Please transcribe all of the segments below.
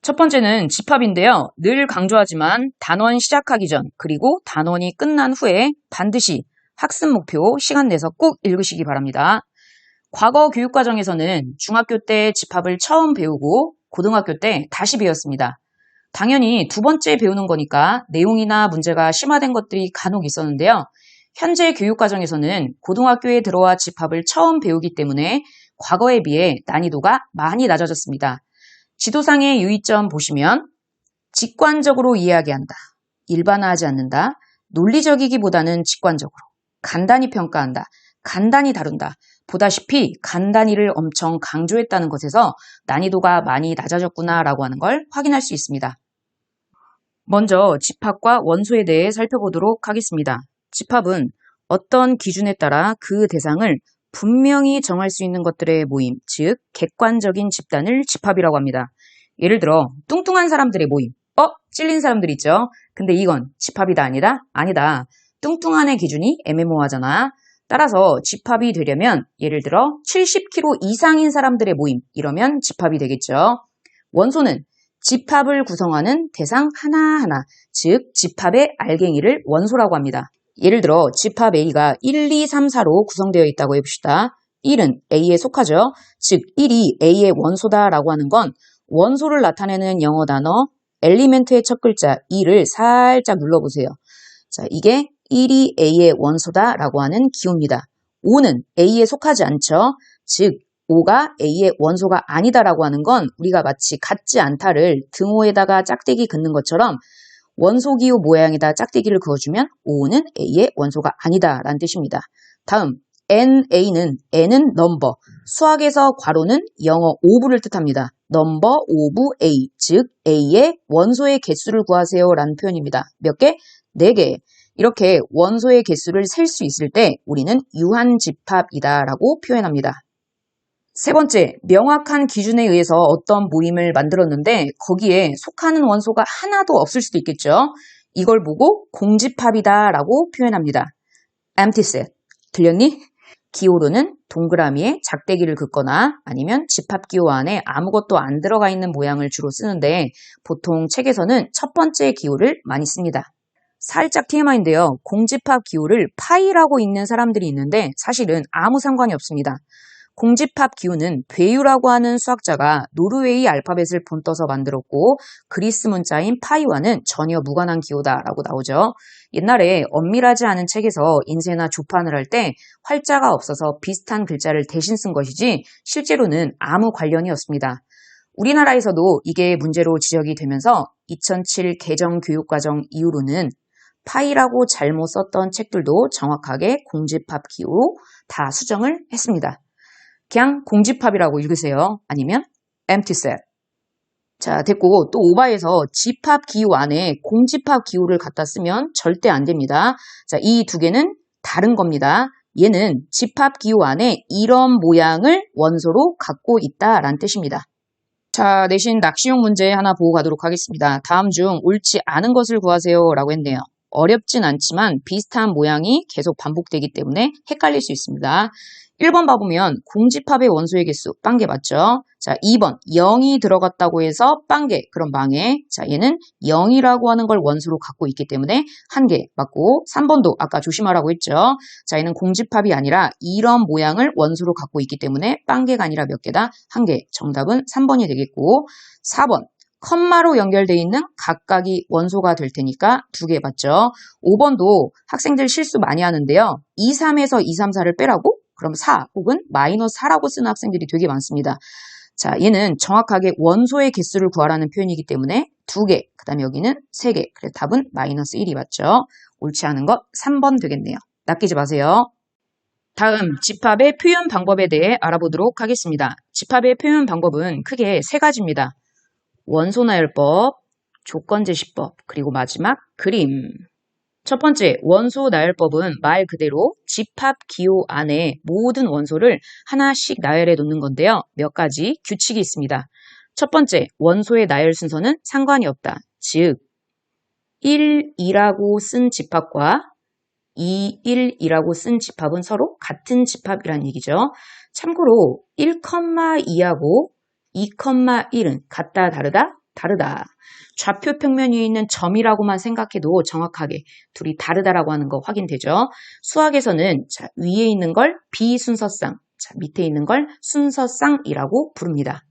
첫 번째는 집합인데요. 늘 강조하지만 단원 시작하기 전 그리고 단원이 끝난 후에 반드시 학습 목표 시간 내서 꼭 읽으시기 바랍니다. 과거 교육과정에서는 중학교 때 집합을 처음 배우고 고등학교 때 다시 배웠습니다. 당연히 두 번째 배우는 거니까 내용이나 문제가 심화된 것들이 간혹 있었는데요. 현재 교육과정에서는 고등학교에 들어와 집합을 처음 배우기 때문에 과거에 비해 난이도가 많이 낮아졌습니다. 지도상의 유의점 보시면 직관적으로 이해하게 한다, 일반화하지 않는다, 논리적이기보다는 직관적으로, 간단히 평가한다, 간단히 다룬다. 보다시피 간단히를 엄청 강조했다는 것에서 난이도가 많이 낮아졌구나라고 하는 걸 확인할 수 있습니다. 먼저 집합과 원소에 대해 살펴보도록 하겠습니다. 집합은 어떤 기준에 따라 그 대상을 분명히 정할 수 있는 것들의 모임, 즉 객관적인 집단을 집합이라고 합니다. 예를 들어 뚱뚱한 사람들의 모임, 찔린 사람들 있죠? 근데 이건 집합이다 아니다? 아니다. 뚱뚱한의 기준이 애매모호하잖아. 따라서 집합이 되려면 예를 들어 70kg 이상인 사람들의 모임, 이러면 집합이 되겠죠. 원소는 집합을 구성하는 대상 하나하나, 즉 집합의 알갱이를 원소라고 합니다. 예를 들어 집합 A가 1, 2, 3, 4로 구성되어 있다고 해봅시다. 1은 A에 속하죠. 즉 1이 A의 원소다라고 하는 건 원소를 나타내는 영어 단어 엘리멘트의 첫 글자 2를 살짝 눌러보세요. 자, 이게 1이 A의 원소다라고 하는 기호입니다. 5는 A에 속하지 않죠. 즉 5가 A의 원소가 아니다라고 하는 건 우리가 마치 같지 않다를 등호에다가 짝대기 긋는 것처럼 원소 기호 모양에다 짝대기를 그어주면 5는 A의 원소가 아니다라는 뜻입니다. 다음 N은 넘버, 수학에서 괄호는 영어 오브를 뜻합니다. 넘버 오브 A, 즉 A의 원소의 개수를 구하세요 라는 표현입니다. 몇 개? 4개. 이렇게 원소의 개수를 셀 수 있을 때 우리는 유한집합이다 라고 표현합니다. 세 번째, 명확한 기준에 의해서 어떤 모임을 만들었는데 거기에 속하는 원소가 하나도 없을 수도 있겠죠. 이걸 보고 공집합이다 라고 표현합니다. empty set. 들렸니? 기호로는 동그라미에 작대기를 긋거나 아니면 집합 기호 안에 아무것도 안 들어가 있는 모양을 주로 쓰는데 보통 책에서는 첫 번째 기호를 많이 씁니다. 살짝 TMI인데요. 공집합 기호를 파이라고 읽는 사람들이 있는데 사실은 아무 상관이 없습니다. 공집합 기호는 괴유라고 하는 수학자가 노르웨이 알파벳을 본떠서 만들었고 그리스 문자인 파이와는 전혀 무관한 기호다라고 나오죠. 옛날에 엄밀하지 않은 책에서 인쇄나 조판을 할 때 활자가 없어서 비슷한 글자를 대신 쓴 것이지 실제로는 아무 관련이 없습니다. 우리나라에서도 이게 문제로 지적이 되면서 2007 개정 교육과정 이후로는 파이라고 잘못 썼던 책들도 정확하게 공집합 기호로 다 수정을 했습니다. 그냥 공집합이라고 읽으세요. 아니면 empty set. 자, 됐고 또 오바에서 집합 기호 안에 공집합 기호를 갖다 쓰면 절대 안 됩니다. 자, 이 두 개는 다른 겁니다. 얘는 집합 기호 안에 이런 모양을 원소로 갖고 있다라는 뜻입니다. 자, 내신 낚시용 문제 하나 보고 가도록 하겠습니다. 다음 중 옳지 않은 것을 구하세요 라고 했네요. 어렵진 않지만 비슷한 모양이 계속 반복되기 때문에 헷갈릴 수 있습니다. 1번 봐보면 공집합의 원소의 개수 빵개 맞죠? 자, 2번 0이 들어갔다고 해서 빵개, 그럼 망해. 자, 얘는 0이라고 하는 걸 원소로 갖고 있기 때문에 한 개 맞고 3번도 아까 조심하라고 했죠? 자, 얘는 공집합이 아니라 이런 모양을 원소로 갖고 있기 때문에 빵개가 아니라 몇 개다? 한 개. 정답은 3번이 되겠고 4번 컴마로 연결되어 있는 각각이 원소가 될 테니까 2개 맞죠? 5번도 학생들 실수 많이 하는데요. 2, 3에서 2, 3, 4를 빼라고? 그럼 4 혹은 마이너스 4라고 쓰는 학생들이 되게 많습니다. 자, 얘는 정확하게 원소의 개수를 구하라는 표현이기 때문에 2개, 그 다음에 여기는 3개. 그래서 답은 마이너스 1이 맞죠? 옳지 않은 것 3번 되겠네요. 낚이지 마세요. 다음, 집합의 표현 방법에 대해 알아보도록 하겠습니다. 집합의 표현 방법은 크게 3가지입니다. 원소 나열법, 조건 제시법, 그리고 마지막 그림. 첫 번째, 원소 나열법은 말 그대로 집합 기호 안에 모든 원소를 하나씩 나열해 놓는 건데요. 몇 가지 규칙이 있습니다. 첫 번째, 원소의 나열 순서는 상관이 없다. 즉, 1, 2라고 쓴 집합과 2, 1이라고 쓴 집합은 서로 같은 집합이라는 얘기죠. 참고로 1,2하고 2,1은 같다 다르다? 다르다. 좌표 평면 위에 있는 점이라고만 생각해도 정확하게 둘이 다르다라고 하는 거 확인되죠. 수학에서는 자, 위에 있는 걸 비순서쌍, 자, 밑에 있는 걸 순서쌍이라고 부릅니다.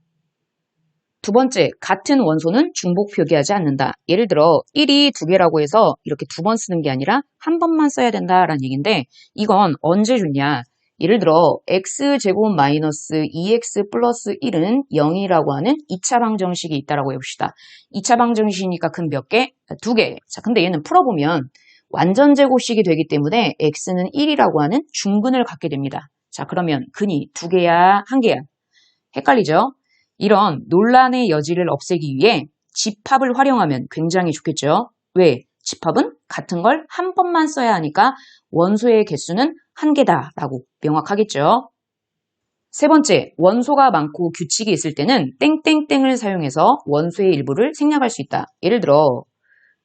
두 번째, 같은 원소는 중복 표기하지 않는다. 예를 들어 1이 두 개라고 해서 이렇게 두 번 쓰는 게 아니라 한 번만 써야 된다라는 얘기인데 이건 언제 좋냐? 예를 들어 x제곱 마이너스 2x 플러스 1은 0이라고 하는 2차 방정식이 있다라고 해봅시다. 2차 방정식이니까 근 몇 개? 두 개. 자, 근데 얘는 풀어보면 완전 제곱식이 되기 때문에 x는 1이라고 하는 중근을 갖게 됩니다. 자, 그러면 근이 두 개야, 한 개야? 헷갈리죠? 이런 논란의 여지를 없애기 위해 집합을 활용하면 굉장히 좋겠죠. 왜? 집합은 같은 걸 한 번만 써야 하니까 원소의 개수는 한 개다라고 명확하겠죠. 세 번째, 원소가 많고 규칙이 있을 때는 땡땡땡을 사용해서 원소의 일부를 생략할 수 있다. 예를 들어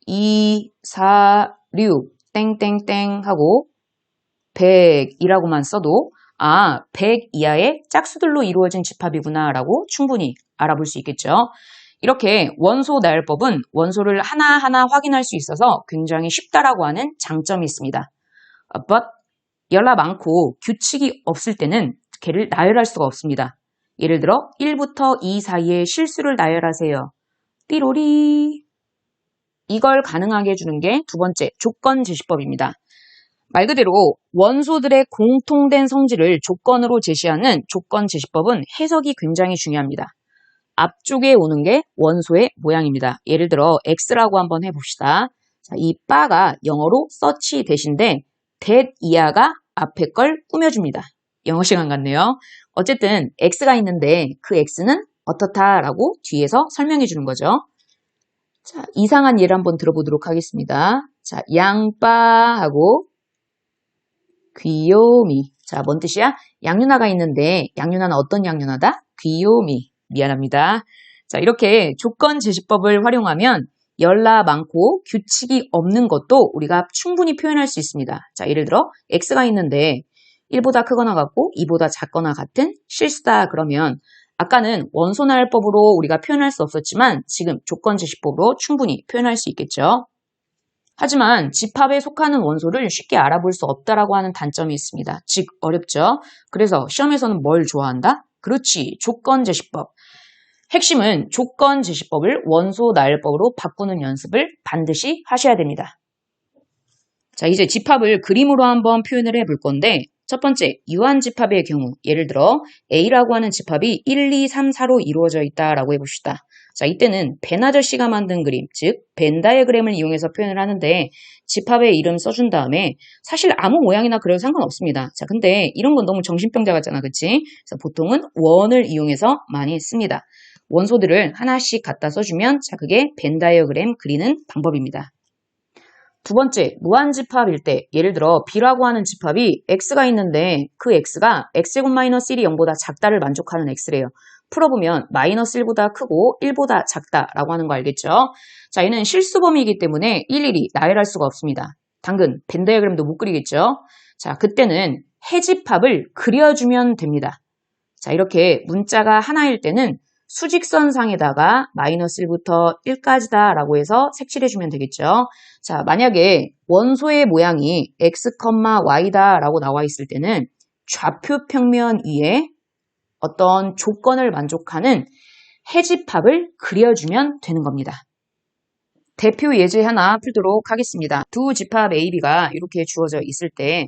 2, 4, 6 땡땡땡 하고 100이라고만 써도 100 이하의 짝수들로 이루어진 집합이구나 라고 충분히 알아볼 수 있겠죠. 이렇게 원소 나열법은 원소를 하나하나 확인할 수 있어서 굉장히 쉽다라고 하는 장점이 있습니다. But 열나 많고 규칙이 없을 때는 걔를 나열할 수가 없습니다. 예를 들어 1부터 2 사이의 실수를 나열하세요. 띠로리. 이걸 가능하게 해주는 게 두 번째 조건 제시법입니다. 말 그대로 원소들의 공통된 성질을 조건으로 제시하는 조건 제시법은 해석이 굉장히 중요합니다. 앞쪽에 오는 게 원소의 모양입니다. 예를 들어 x라고 한번 해봅시다. 자, 이 바가 영어로 such 대신데 that 이하가 앞에 걸 꾸며줍니다. 영어 시간 같네요. 어쨌든 x가 있는데 그 x는 어떻다라고 뒤에서 설명해 주는 거죠. 자, 이상한 예를 한번 들어보도록 하겠습니다. 자, 양빠하고 귀요미. 자, 뭔 뜻이야? 양윤아가 있는데 양윤아는 어떤 양윤아다? 귀요미. 미안합니다. 자, 이렇게 조건 제시법을 활용하면 열나 많고 규칙이 없는 것도 우리가 충분히 표현할 수 있습니다. 자, 예를 들어 x가 있는데 1보다 크거나 같고 2보다 작거나 같은 실수다 그러면 아까는 원소 나열법으로 우리가 표현할 수 없었지만 지금 조건 제시법으로 충분히 표현할 수 있겠죠. 하지만 집합에 속하는 원소를 쉽게 알아볼 수 없다라고 하는 단점이 있습니다. 즉 어렵죠. 그래서 시험에서는 뭘 좋아한다? 그렇지, 조건 제시법. 핵심은 조건 제시법을 원소 나열법으로 바꾸는 연습을 반드시 하셔야 됩니다. 자, 이제 집합을 그림으로 한번 표현을 해볼 건데 첫 번째, 유한 집합의 경우 예를 들어 A라고 하는 집합이 1, 2, 3, 4로 이루어져 있다라고 해봅시다. 자, 이때는 벤 아저씨가 만든 그림, 즉 벤 다이어그램을 이용해서 표현을 하는데 집합의 이름 써준 다음에 사실 아무 모양이나 그래도 상관없습니다. 자, 근데 이런 건 너무 정신병자 같잖아, 그치? 그래서 보통은 원을 이용해서 많이 씁니다. 원소들을 하나씩 갖다 써주면 자, 그게 벤 다이어그램 그리는 방법입니다. 두 번째, 무한집합일 때 예를 들어 B라고 하는 집합이 X가 있는데 그 X가 X제곱 마이너스 1이 0보다 작다를 만족하는 X래요. 풀어보면 마이너스 1보다 크고 1보다 작다라고 하는 거 알겠죠? 자, 얘는 실수범위이기 때문에 일일이 나열할 수가 없습니다. 당근, 벤 다이어그램도 못 그리겠죠? 자, 그때는 해집합을 그려주면 됩니다. 자, 이렇게 문자가 하나일 때는 수직선상에다가 마이너스 1부터 1까지다 라고 해서 색칠해주면 되겠죠. 자, 만약에 원소의 모양이 x, y다 라고 나와 있을 때는 좌표 평면 위에 어떤 조건을 만족하는 해집합을 그려주면 되는 겁니다. 대표 예제 하나 풀도록 하겠습니다. 두 집합 A, B가 이렇게 주어져 있을 때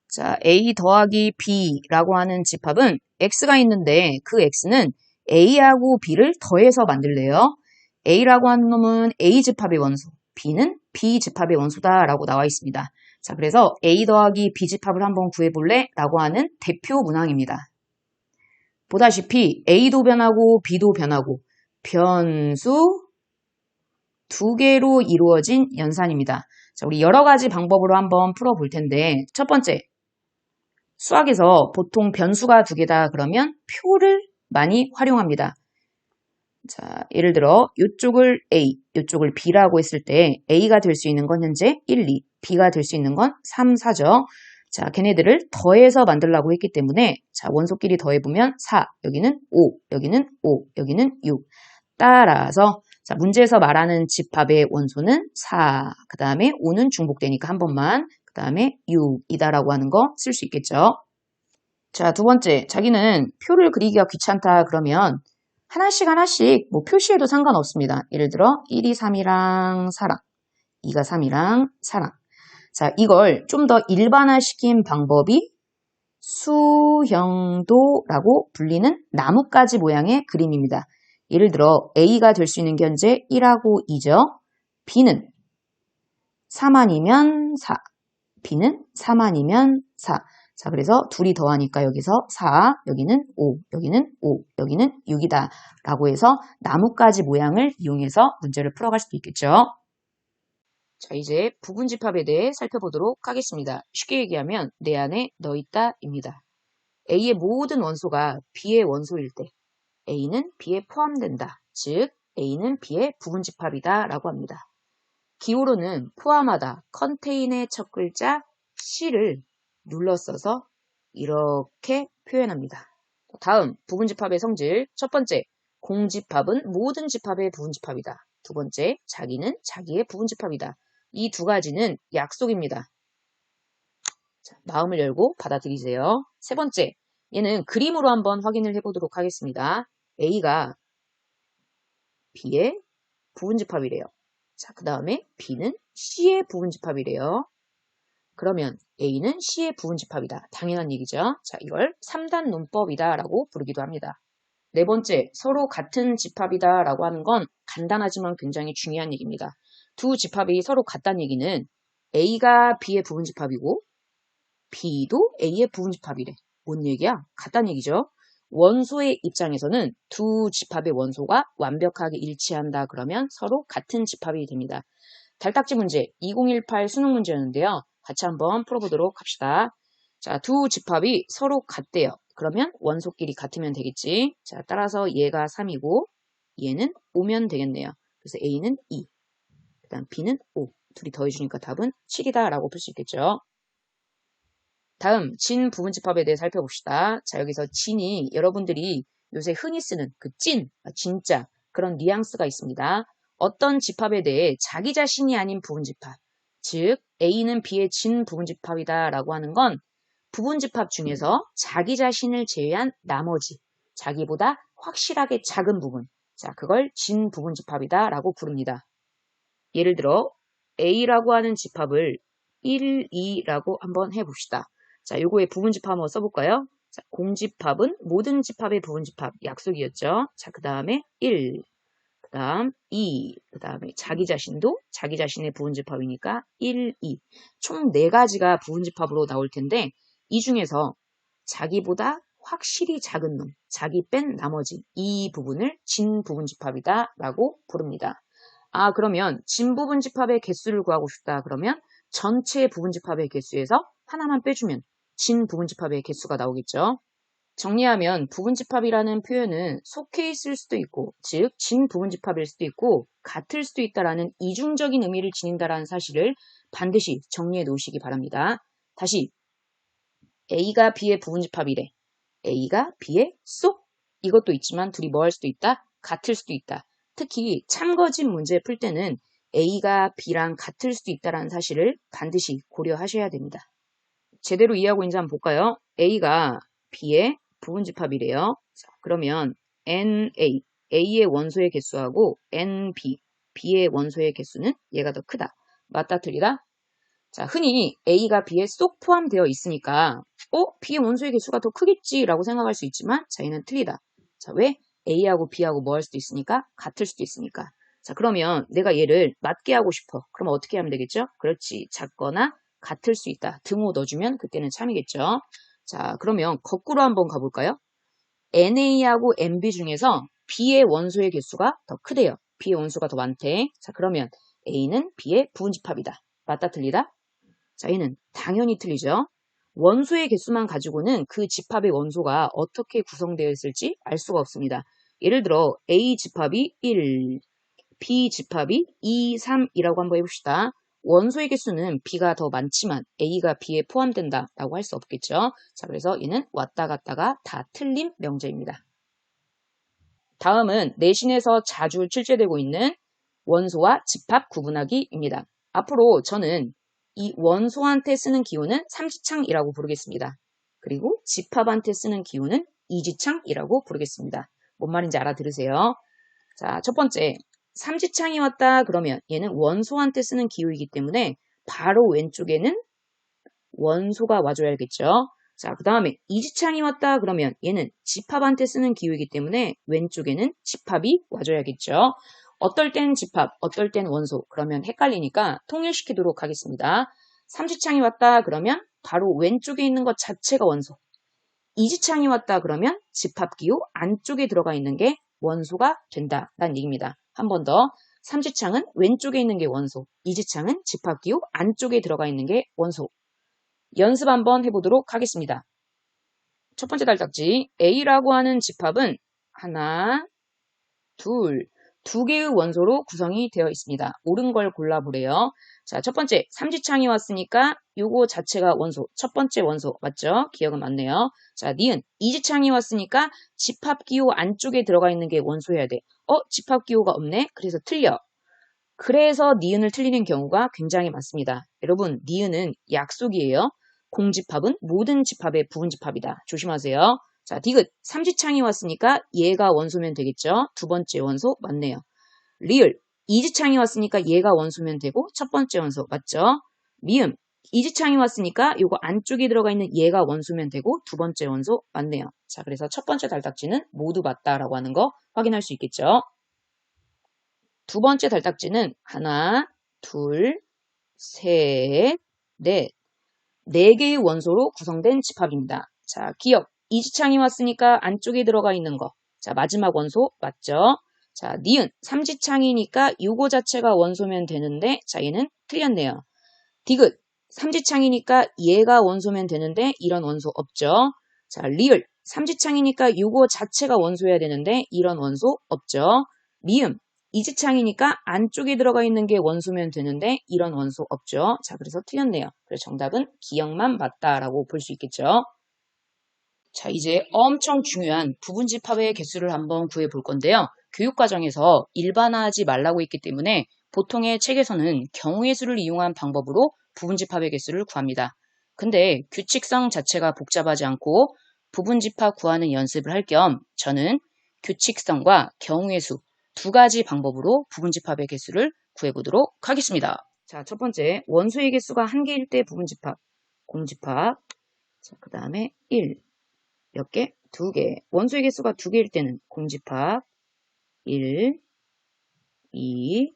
자, A 더하기 B라고 하는 집합은 X가 있는데 그 X는 A하고 B를 더해서 만들래요. A라고 하는 놈은 A 집합의 원소, B는 B 집합의 원소다 라고 나와 있습니다. 자, 그래서 A 더하기 B 집합을 한번 구해볼래? 라고 하는 대표 문항입니다. 보다시피 A도 변하고 B도 변하고 변수 두 개로 이루어진 연산입니다. 자, 우리 여러 가지 방법으로 한번 풀어볼 텐데 첫 번째, 수학에서 보통 변수가 두 개다 그러면 표를 많이 활용합니다. 자, 예를 들어 이쪽을 A, 이쪽을 B라고 했을 때 A가 될 수 있는 건 현재 1, 2, B가 될 수 있는 건 3, 4죠. 자, 걔네들을 더해서 만들라고 했기 때문에 자, 원소끼리 더해보면 4, 여기는 5, 여기는 5, 여기는 6. 따라서 자, 문제에서 말하는 집합의 원소는 4. 그 다음에 5는 중복되니까 한 번만. 그 다음에 6이다라고 하는 거 쓸 수 있겠죠. 자, 두 번째. 자기는 표를 그리기가 귀찮다 그러면 하나씩 뭐 표시해도 상관없습니다. 예를 들어 1이 3이랑 4랑 2가 3이랑 4랑. 자, 이걸 좀 더 일반화시킨 방법이 수형도라고 불리는 나뭇가지 모양의 그림입니다. 예를 들어 A가 될 수 있는 게 현재 1하고 2죠. B는 3 아니면 4. B는 3 아니면 4. 자, 그래서 둘이 더하니까 여기서 4, 여기는 5, 여기는 5, 여기는 6이다. 라고 해서 나뭇가지 모양을 이용해서 문제를 풀어갈 수도 있겠죠. 자, 이제 부분집합에 대해 살펴보도록 하겠습니다. 쉽게 얘기하면 내 안에 너 있다입니다. A의 모든 원소가 B의 원소일 때 A는 B에 포함된다. 즉 A는 B의 부분집합이다 라고 합니다. 기호로는 포함하다, 컨테인의 첫 글자 C를 눌러 써서 이렇게 표현합니다. 다음 부분집합의 성질. 첫 번째, 공집합은 모든 집합의 부분집합이다. 두 번째, 자기는 자기의 부분집합이다. 이 두 가지는 약속입니다. 자, 마음을 열고 받아들이세요. 세 번째, 얘는 그림으로 한번 확인을 해보도록 하겠습니다. A가 B의 부분집합이래요. 자, 그 다음에 B는 C의 부분집합이래요. 그러면 A는 C의 부분집합이다. 당연한 얘기죠. 자, 이걸 3단 논법이다 라고 부르기도 합니다. 네 번째, 서로 같은 집합이다 라고 하는 건 간단하지만 굉장히 중요한 얘기입니다. 두 집합이 서로 같다는 얘기는 A가 B의 부분집합이고 B도 A의 부분집합이래. 뭔 얘기야? 같다는 얘기죠. 원소의 입장에서는 두 집합의 원소가 완벽하게 일치한다 그러면 서로 같은 집합이 됩니다. 달딱지 문제 2018 수능 문제였는데요. 같이 한번 풀어보도록 합시다. 자, 두 집합이 서로 같대요. 그러면 원소끼리 같으면 되겠지. 자, 따라서 얘가 3이고 얘는 5면 되겠네요. 그래서 A는 2, 그 다음 B는 5. 둘이 더해주니까 답은 7이다 라고 풀 수 있겠죠. 다음 진 부분집합에 대해 살펴봅시다. 자, 여기서 진이 여러분들이 요새 흔히 쓰는 그 진짜 그런 뉘앙스가 있습니다. 어떤 집합에 대해 자기 자신이 아닌 부분집합, 즉 A는 B의 진 부분집합이다 라고 하는 건 부분집합 중에서 자기 자신을 제외한 나머지, 자기보다 확실하게 작은 부분, 자, 그걸 진 부분집합이다 라고 부릅니다. 예를 들어 A라고 하는 집합을 1, 2라고 한번 해봅시다. 자, 요거의 부분집합 한번 써볼까요? 자, 공집합은 모든 집합의 부분집합, 약속이었죠. 자, 그 다음에 1, 그 다음 2, 그 다음에 자기 자신도 자기 자신의 부분집합이니까 1, 2. 총 4가지가 부분집합으로 나올 텐데 이 중에서 자기보다 확실히 작은 놈, 자기 뺀 나머지 이 부분을 진 부분집합이다 라고 부릅니다. 아, 그러면 진 부분집합의 개수를 구하고 싶다 그러면 전체 부분집합의 개수에서 하나만 빼주면 진 부분집합의 개수가 나오겠죠. 정리하면 부분집합이라는 표현은 속해 있을 수도 있고, 즉 진 부분집합일 수도 있고 같을 수도 있다라는 이중적인 의미를 지닌다라는 사실을 반드시 정리해 놓으시기 바랍니다. 다시 A가 B의 부분집합이래. A가 B의 쏙? 이것도 있지만 둘이 뭐 할 수도 있다? 같을 수도 있다. 특히 참거진 문제 풀 때는 A가 B랑 같을 수도 있다는 사실을 반드시 고려하셔야 됩니다. 제대로 이해하고 있는지 한번 볼까요? A가 B의 부분집합이래요. 자, 그러면 NA, A의 원소의 개수하고 NB, B의 원소의 개수는 얘가 더 크다. 맞다 틀리다? 자, 흔히 A가 B에 쏙 포함되어 있으니까 B의 원소의 개수가 더 크겠지라고 생각할 수 있지만 자, 얘는 틀리다. 자, 왜? A하고 B하고 뭐 할 수도 있으니까? 같을 수도 있으니까. 자, 그러면 내가 얘를 맞게 하고 싶어. 그럼 어떻게 하면 되겠죠? 그렇지. 작거나 같을 수 있다. 등호 넣어주면 그때는 참이겠죠. 자, 그러면 거꾸로 한번 가볼까요? NA하고 NB 중에서 B의 원소의 개수가 더 크대요. B의 원소가 더 많대. 자, 그러면 A는 B의 부분집합이다. 맞다 틀리다? 자, 얘는 당연히 틀리죠. 원소의 개수만 가지고는 그 집합의 원소가 어떻게 구성되어 있을지 알 수가 없습니다. 예를 들어 A 집합이 1, B 집합이 2, 3이라고 한번 해봅시다. 원소의 개수는 B가 더 많지만 A가 B에 포함된다 라고 할 수 없겠죠. 자, 그래서 얘는 왔다 갔다가 다 틀린 명제입니다. 다음은 내신에서 자주 출제되고 있는 원소와 집합 구분하기입니다. 앞으로 저는 이 원소한테 쓰는 기호는 삼지창이라고 부르겠습니다. 그리고 집합한테 쓰는 기호는 이지창이라고 부르겠습니다. 뭔 말인지 알아들으세요? 자, 첫 번째, 삼지창이 왔다 그러면 얘는 원소한테 쓰는 기호이기 때문에 바로 왼쪽에는 원소가 와줘야겠죠. 자, 그 다음에 이지창이 왔다 그러면 얘는 집합한테 쓰는 기호이기 때문에 왼쪽에는 집합이 와줘야겠죠. 어떨 땐 집합, 어떨 땐 원소. 그러면 헷갈리니까 통일시키도록 하겠습니다. 삼지창이 왔다 그러면 바로 왼쪽에 있는 것 자체가 원소. 이지창이 왔다 그러면 집합기호 안쪽에 들어가 있는 게 원소가 된다라는 얘기입니다. 한 번 더. 삼지창은 왼쪽에 있는 게 원소. 이지창은 집합기호 안쪽에 들어가 있는 게 원소. 연습 한번 해보도록 하겠습니다. 첫 번째 달딱지 A라고 하는 집합은 하나, 두 개의 원소로 구성이 되어 있습니다. 옳은 걸 골라보래요. 자, 첫 번째 삼지창이 왔으니까 요거 자체가 원소, 첫 번째 원소 맞죠? 기억은 맞네요. 자, 니은 이지창이 왔으니까 집합기호 안쪽에 들어가 있는 게 원소여야 돼. 집합기호가 없네? 그래서 틀려. 그래서 니은을 틀리는 경우가 굉장히 많습니다. 여러분, 니은은 약속이에요. 공집합은 모든 집합의 부분집합이다. 조심하세요. 자, 디귿, 삼지창이 왔으니까 얘가 원소면 되겠죠? 두 번째 원소 맞네요. 리을, 이지창이 왔으니까 얘가 원소면 되고 첫 번째 원소 맞죠? 미음, 이지창이 왔으니까 요거 안쪽에 들어가 있는 얘가 원소면 되고 두 번째 원소 맞네요. 자, 그래서 첫 번째 달딱지는 모두 맞다라고 하는 거 확인할 수 있겠죠? 두 번째 달딱지는 하나, 둘, 셋, 넷. 네 개의 원소로 구성된 집합입니다. 자, 기억. 이지창이 왔으니까 안쪽에 들어가 있는 거. 자, 마지막 원소 맞죠? 자, 니은. 삼지창이니까 요거 자체가 원소면 되는데 자, 얘는 틀렸네요. 디귿. 삼지창이니까 얘가 원소면 되는데 이런 원소 없죠? 자, 리을. 삼지창이니까 요거 자체가 원소여야 되는데 이런 원소 없죠? 미음. 이지창이니까 안쪽에 들어가 있는 게 원소면 되는데 이런 원소 없죠. 자, 그래서 틀렸네요. 그래서 정답은 기억만 맞다라고 볼 수 있겠죠. 자, 이제 엄청 중요한 부분집합의 개수를 한번 구해 볼 건데요. 교육과정에서 일반화하지 말라고 했기 때문에 보통의 책에서는 경우의 수를 이용한 방법으로 부분집합의 개수를 구합니다. 근데 규칙성 자체가 복잡하지 않고 부분집합 구하는 연습을 할 겸 저는 규칙성과 경우의 수 두 가지 방법으로 부분집합의 개수를 구해보도록 하겠습니다. 자, 첫 번째, 원소의 개수가 한 개일 때 부분집합, 공집합. 자, 그 다음에 1, 몇 개? 2개. 원소의 개수가 2개일 때는 공집합, 1, 2,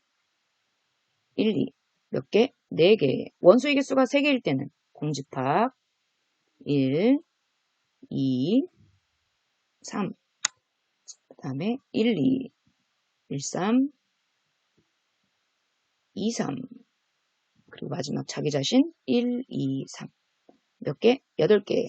1, 2. 몇 개? 4개. 원소의 개수가 3개일 때는 공집합, 1, 2, 3. 그 다음에 1, 2. 1, 3, 2, 3. 그리고 마지막 자기 자신 1, 2, 3. 몇 개? 8개.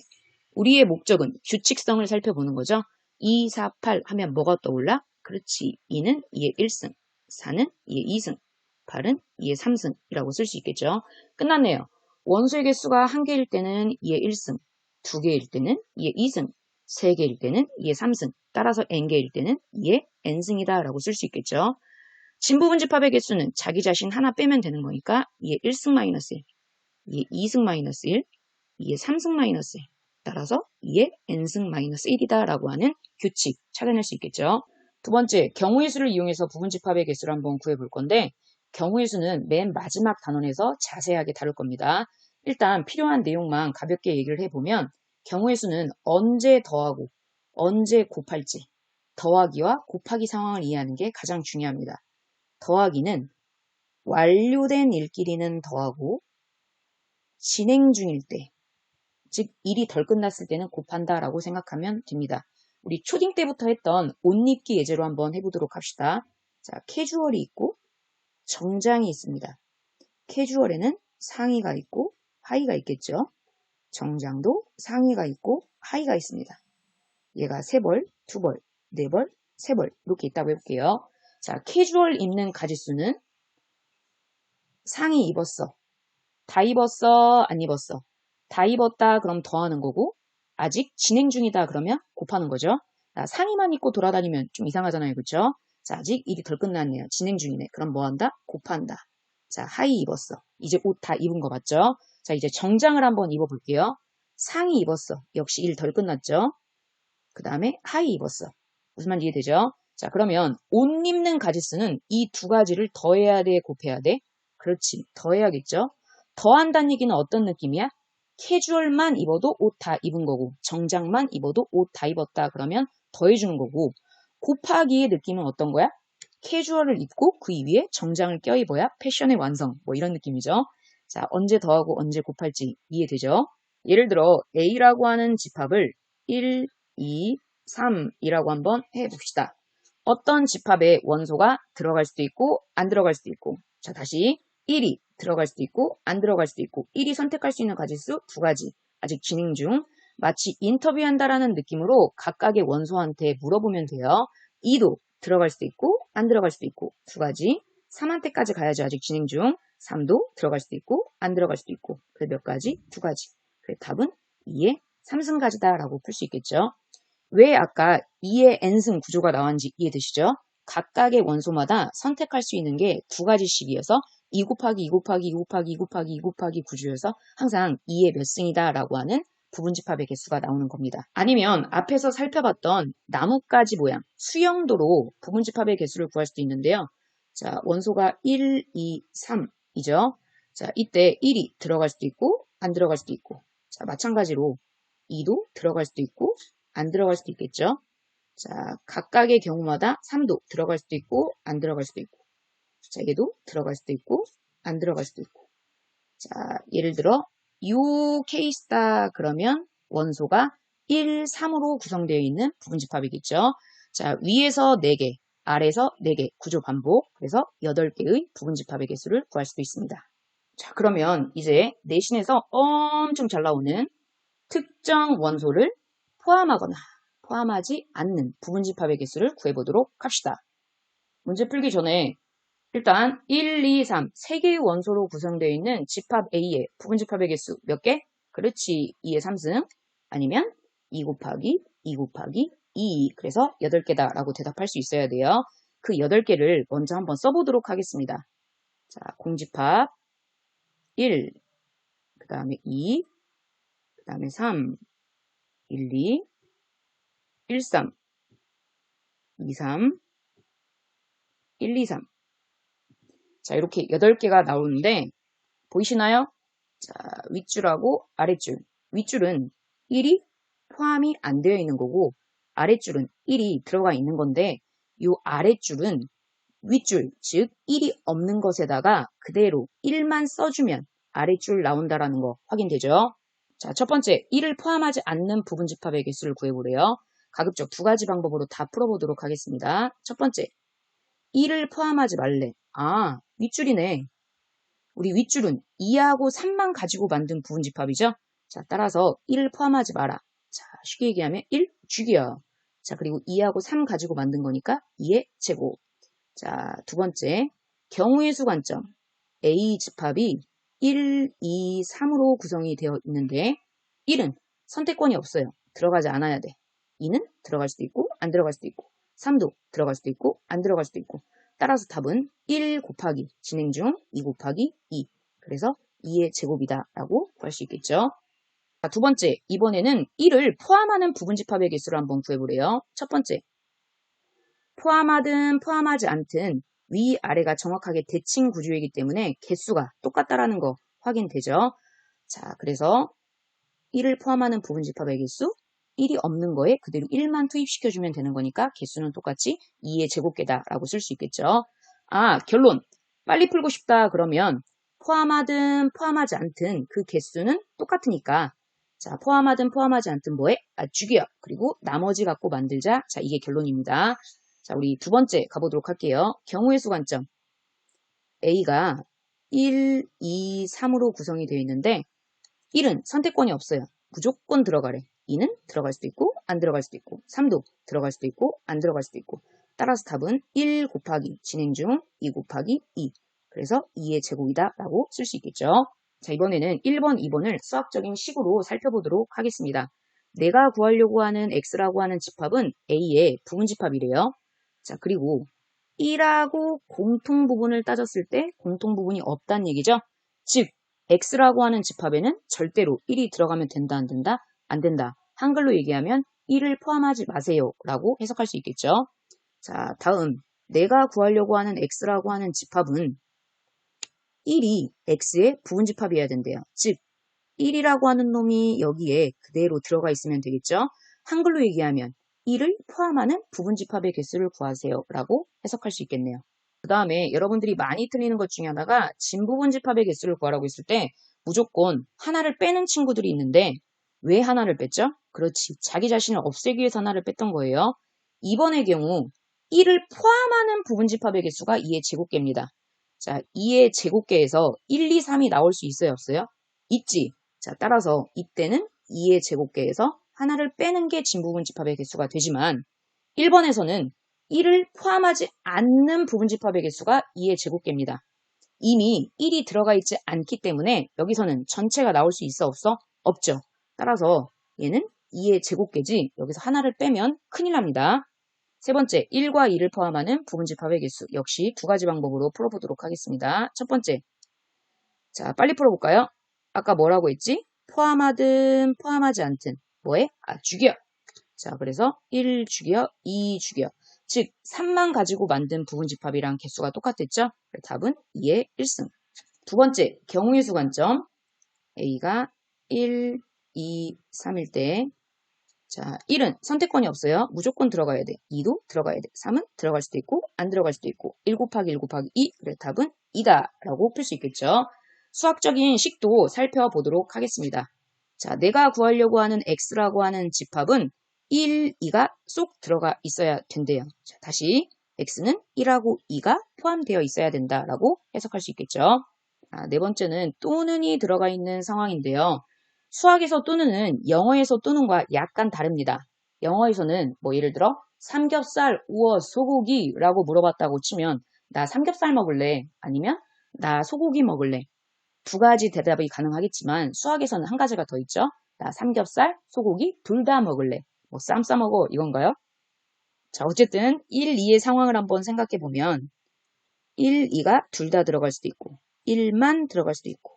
우리의 목적은 규칙성을 살펴보는 거죠. 2, 4, 8 하면 뭐가 떠올라? 그렇지. 2는 2의 1승, 4는 2의 2승, 8은 2의 3승이라고 쓸 수 있겠죠. 끝났네요. 원소의 개수가 1개일 때는 2의 1승, 2개일 때는 2의 2승, 3개일 때는 2의 3승, 따라서 n개일 때는 2의 n승이다 라고 쓸 수 있겠죠. 진부분집합의 개수는 자기 자신 하나 빼면 되는 거니까 2의 1승 마이너스 1, 2의 2승 마이너스 1, 2의 3승 마이너스 1. 따라서 2의 n승 마이너스 1이다 라고 하는 규칙 찾아낼 수 있겠죠. 두 번째, 경우의 수를 이용해서 부분집합의 개수를 한번 구해볼 건데 경우의 수는 맨 마지막 단원에서 자세하게 다룰 겁니다. 일단 필요한 내용만 가볍게 얘기를 해보면 경우의 수는 언제 더하고 언제 곱할지 더하기와 곱하기 상황을 이해하는 게 가장 중요합니다. 더하기는 완료된 일끼리는 더하고 진행 중일 때, 즉 일이 덜 끝났을 때는 곱한다라고 생각하면 됩니다. 우리 초딩 때부터 했던 옷 입기 예제로 한번 해보도록 합시다. 자, 캐주얼이 있고 정장이 있습니다. 캐주얼에는 상의가 있고 하의가 있겠죠. 정장도 상의가 있고 하의가 있습니다. 얘가 3벌, 2벌, 4벌, 3벌 이렇게 있다고 해볼게요. 자, 캐주얼 입는 가지수는 상의 입었어. 다 입었어? 안 입었어? 다 입었다 그럼 더하는 거고 아직 진행 중이다 그러면 곱하는 거죠. 자, 상의만 입고 돌아다니면 좀 이상하잖아요. 그쵸? 자, 아직 일이 덜 끝났네요. 진행 중이네. 그럼 뭐 한다? 곱한다. 자, 하의 입었어. 이제 옷 다 입은 거 맞죠? 자, 이제 정장을 한번 입어볼게요. 상의 입었어. 역시 일 덜 끝났죠? 그 다음에 하의 입었어. 무슨 말인지 이해되죠? 자, 그러면 옷 입는 가지수는 이 두 가지를 더해야 돼, 곱해야 돼? 그렇지, 더해야겠죠? 더한다는 얘기는 어떤 느낌이야? 캐주얼만 입어도 옷 다 입은 거고, 정장만 입어도 옷 다 입었다 그러면 더해주는 거고, 곱하기의 느낌은 어떤 거야? 캐주얼을 입고 그 위에 정장을 껴입어야 패션의 완성, 뭐 이런 느낌이죠. 자, 언제 더하고 언제 곱할지 이해되죠? 예를 들어 A라고 하는 집합을 1, 2, 3이라고 한번 해봅시다. 어떤 집합에 원소가 들어갈 수도 있고 안 들어갈 수도 있고, 자, 다시 1이 들어갈 수도 있고 안 들어갈 수도 있고, 1이 선택할 수 있는 가지수 두 가지, 아직 진행 중. 마치 인터뷰한다라는 느낌으로 각각의 원소한테 물어보면 돼요. 2도 들어갈 수도 있고 안 들어갈 수도 있고 두 가지. 3한테까지 가야죠. 아직 진행 중. 3도 들어갈 수도 있고 안 들어갈 수도 있고. 그래 몇 가지? 두 가지. 그래 답은 2의 3승가지다 라고 풀 수 있겠죠. 왜 아까 2의 n승 구조가 나왔는지 이해되시죠? 각각의 원소마다 선택할 수 있는 게 두 가지씩이어서 2 곱하기 2 곱하기 2 곱하기 2 곱하기 2 곱하기 구조여서 항상 2의 몇 승이다 라고 하는 부분집합의 개수가 나오는 겁니다. 아니면 앞에서 살펴봤던 나뭇가지 모양, 수영도로 부분집합의 개수를 구할 수도 있는데요. 자, 원소가 1, 2, 3이죠. 자, 이때 1이 들어갈 수도 있고 안 들어갈 수도 있고, 자, 마찬가지로 2도 들어갈 수도 있고 안 들어갈 수도 있겠죠. 자, 각각의 경우마다 3도 들어갈 수도 있고 안 들어갈 수도 있고, 자, 얘도 들어갈 수도 있고 안 들어갈 수도 있고. 자, 예를 들어 요 케이스다 그러면 원소가 1, 3으로 구성되어 있는 부분집합이겠죠. 자, 위에서 4개, 아래에서 4개, 구조 반복. 그래서 8개의 부분집합의 개수를 구할 수도 있습니다. 자, 그러면 이제 내신에서 엄청 잘 나오는 특정 원소를 포함하거나 포함하지 않는 부분집합의 개수를 구해보도록 합시다. 문제 풀기 전에 일단 1, 2, 3, 3개의 원소로 구성되어 있는 집합 A의 부분집합의 개수 몇 개? 그렇지, 2의 3승. 아니면 2 곱하기 2 곱하기 2. 그래서 8개다 라고 대답할 수 있어야 돼요. 그 8개를 먼저 한번 써보도록 하겠습니다. 자, 공집합 1, 그 다음에 2, 그 다음에 3, 1, 2, 1, 3, 2, 3, 1, 2, 3. 자, 이렇게 8개가 나오는데 보이시나요? 자, 윗줄하고 아랫줄. 윗줄은 1이 포함이 안 되어 있는 거고 아랫줄은 1이 들어가 있는 건데 이 아랫줄은 윗줄, 즉 1이 없는 것에다가 그대로 1만 써주면 아랫줄 나온다라는 거 확인되죠? 자, 첫 번째 1을 포함하지 않는 부분집합의 개수를 구해보래요. 가급적 두 가지 방법으로 다 풀어보도록 하겠습니다. 첫 번째, 1을 포함하지 말래. 아, 윗줄이네. 우리 윗줄은 2하고 3만 가지고 만든 부분집합이죠. 자, 따라서 1을 포함하지 마라. 자, 쉽게 얘기하면 1 죽여. 자, 그리고 2하고 3 가지고 만든 거니까 2의 제곱. 자, 두 번째, 경우의 수 관점. A 집합이 1, 2, 3으로 구성이 되어 있는데 1은 선택권이 없어요. 들어가지 않아야 돼. 2는 들어갈 수도 있고 안 들어갈 수도 있고 3도 들어갈 수도 있고 안 들어갈 수도 있고. 따라서 답은 1 곱하기 진행 중 2 곱하기 2. 그래서 2의 제곱이다 라고 구할 수 있겠죠. 자, 두 번째, 이번에는 1을 포함하는 부분집합의 개수를 한번 구해보래요. 첫 번째, 포함하든 포함하지 않든 위아래가 정확하게 대칭 구조이기 때문에 개수가 똑같다라는 거 확인되죠. 자, 그래서 1을 포함하는 부분집합의 개수, 1이 없는 거에 그대로 1만 투입시켜주면 되는 거니까 개수는 똑같이 2의 제곱개다라고 쓸 수 있겠죠. 아, 결론. 빨리 풀고 싶다 그러면 포함하든 포함하지 않든 그 개수는 똑같으니까, 자, 포함하든 포함하지 않든 뭐해? 아, 죽여. 그리고 나머지 갖고 만들자. 자, 이게 결론입니다. 자, 우리 두 번째 가보도록 할게요. 경우의 수 관점. A가 1, 2, 3으로 구성이 되어 있는데 1은 선택권이 없어요. 무조건 들어가래. 2는 들어갈 수도 있고 안 들어갈 수도 있고 3도 들어갈 수도 있고 안 들어갈 수도 있고. 따라서 답은 1 곱하기 진행 중 2 곱하기 2. 그래서 2의 제곱이다 라고 쓸 수 있겠죠. 자, 이번에는 1번, 2번을 수학적인 식으로 살펴보도록 하겠습니다. 내가 구하려고 하는 x라고 하는 집합은 a의 부분집합이래요. 자, 그리고 1하고 공통부분을 따졌을 때 공통부분이 없다는 얘기죠. 즉, x라고 하는 집합에는 절대로 1이 들어가면 된다, 안 된다? 안 된다. 한글로 얘기하면 1을 포함하지 마세요 라고 해석할 수 있겠죠. 자, 다음 내가 구하려고 하는 x라고 하는 집합은 1이 x의 부분집합이어야 된대요. 즉, 1이라고 하는 놈이 여기에 그대로 들어가 있으면 되겠죠. 한글로 얘기하면 1을 포함하는 부분집합의 개수를 구하세요 라고 해석할 수 있겠네요. 그 다음에 여러분들이 많이 틀리는 것 중에 하나가 진부분집합의 개수를 구하라고 했을 때 무조건 하나를 빼는 친구들이 있는데 왜 하나를 뺐죠? 그렇지, 자기 자신을 없애기 위해서 하나를 뺐던 거예요. 이번의 경우 1을 포함하는 부분집합의 개수가 2의 제곱계입니다. 자, 2의 제곱계에서 1, 2, 3이 나올 수 있어요, 없어요? 있지. 자, 따라서 이때는 2의 제곱계에서 하나를 빼는 게 진부분집합의 개수가 되지만 1번에서는 1을 포함하지 않는 부분집합의 개수가 2의 제곱계입니다. 이미 1이 들어가 있지 않기 때문에 여기서는 전체가 나올 수 있어, 없어? 없죠. 따라서 얘는 2의 제곱계지 여기서 하나를 빼면 큰일 납니다. 세 번째, 1과 2를 포함하는 부분집합의 개수. 역시 두 가지 방법으로 풀어보도록 하겠습니다. 첫 번째, 자, 빨리 풀어볼까요? 아까 뭐라고 했지? 포함하든 포함하지 않든 뭐해? 죽여. 자, 그래서 1 죽여, 2 죽여. 즉 3만 가지고 만든 부분집합이랑 개수가 똑같았죠? 답은 2의 1승. 두 번째, 경우의 수 관점. A가 1, 2, 3일 때 자, 1은 선택권이 없어요. 무조건 들어가야 돼. 2도 들어가야 돼. 3은 들어갈 수도 있고 안 들어갈 수도 있고 1 곱하기 1 곱하기 2. 그래 답은 2다 라고 풀 수 있겠죠. 수학적인 식도 살펴보도록 하겠습니다. 자, 내가 구하려고 하는 x라고 하는 집합은 1, 2가 쏙 들어가 있어야 된대요. 자, 다시 x는 1하고 2가 포함되어 있어야 된다라고 해석할 수 있겠죠. 네 번째는 또는이 들어가 있는 상황인데요. 수학에서 또는은 영어에서 또는과 약간 다릅니다. 영어에서는 뭐 예를 들어 삼겹살, 우어, 소고기 라고 물어봤다고 치면 나 삼겹살 먹을래 아니면 나 소고기 먹을래 두 가지 대답이 가능하겠지만 수학에서는 한 가지가 더 있죠. 나 삼겹살, 소고기 둘 다 먹을래. 뭐 쌈 싸먹어 이건가요? 자, 어쨌든 1, 2의 상황을 한번 생각해 보면 1, 2가 둘 다 들어갈 수도 있고 1만 들어갈 수도 있고